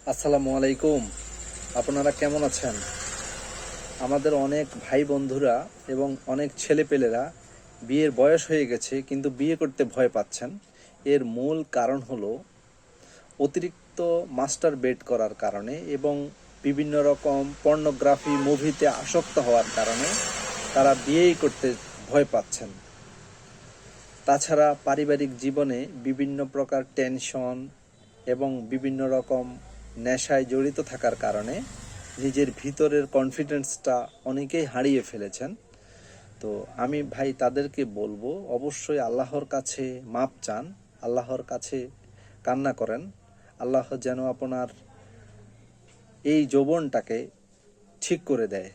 আসসালামু আলাইকুম। আপনারা কেমন আছেন? আমাদের অনেক ভাই বন্ধুরা এবং অনেক ছেলেপেলেরা বিয়ের বয়স হয়ে গেছে কিন্তু বিয়ে করতে ভয় পাচ্ছেন। এর মূল কারণ হলো অতিরিক্ত মাস্টার বেড করার কারণে এবং বিভিন্ন রকম পর্নোগ্রাফি মুভিতে আসক্ত হওয়ার কারণে তারা বিয়েই করতে ভয় পাচ্ছেন। তাছাড়া পারিবারিক জীবনে বিভিন্ন প্রকার টেনশন এবং বিভিন্ন রকম নেশায় জড়িত থাকার কারণে নিজের ভিতরের কনফিডেন্সটা অনেকেই হারিয়ে ফেলেছেন। তো আমি ভাই তাদেরকে বলবো, অবশ্যই আল্লাহর কাছে মাপ চান, আল্লাহর কাছে কান্না করেন। আল্লাহ যেন আপনার এই যৌবনটাকে ঠিক করে দেয়।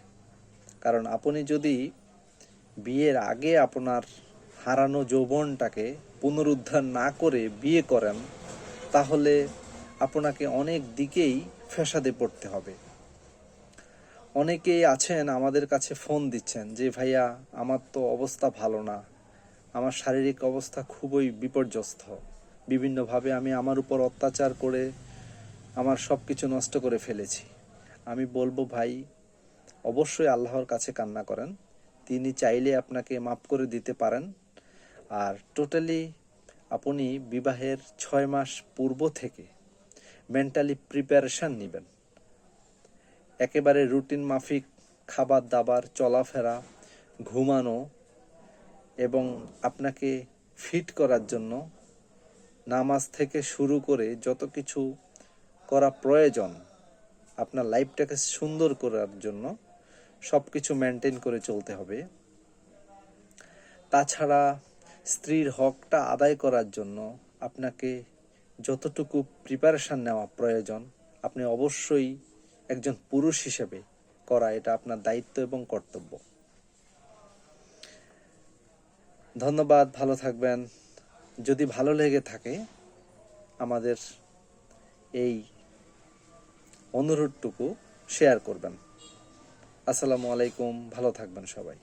কারণ আপনি যদি বিয়ের আগে আপনার হারানো যৌবনটাকে পুনরুদ্ধার না করে বিয়ে করেন, তাহলে আপনাকে অনেক দিকেই ফ্যাসাদে পড়তে হবে। অনেকেই আছেন আমাদের কাছে ফোন দিচ্ছেন যে ভাইয়া, আমার তো অবস্থা ভালো না, আমার শারীরিক অবস্থা খুবই বিপর্যস্ত, বিভিন্নভাবে আমি আমার উপর অত্যাচার করে আমার সব কিছু নষ্ট করে ফেলেছি। আমি বলবো ভাই, অবশ্যই আল্লাহর কাছে কান্না করেন, তিনি চাইলে আপনাকে মাফ করে দিতে পারেন। আর টোটালি আপনি বিবাহের 6 মাস পূর্ব থেকে মেন্টালি প্রিপারেশান নেবেন। একেবারে রুটিন মাফিক খাবার দাবার, চলাফেরা, ঘুমানো এবং আপনাকে ফিট করার জন্য নামাজ থেকে শুরু করে যত কিছু করা প্রয়োজন আপনার লাইফটাকে সুন্দর করার জন্য সব কিছু মেনটেন করে চলতে হবে। তাছাড়া স্ত্রীর হকটা আদায় করার জন্য আপনাকে যতটুকু প্রিপারেশান নেওয়া প্রয়োজন আপনি অবশ্যই একজন পুরুষ হিসেবে করা, এটা আপনার দায়িত্ব এবং কর্তব্য। ধন্যবাদ, ভালো থাকবেন। যদি ভালো লেগে থাকে আমাদের এই অনুরোধটুকু শেয়ার করবেন। আসসালামু আলাইকুম, ভালো থাকবেন সবাই।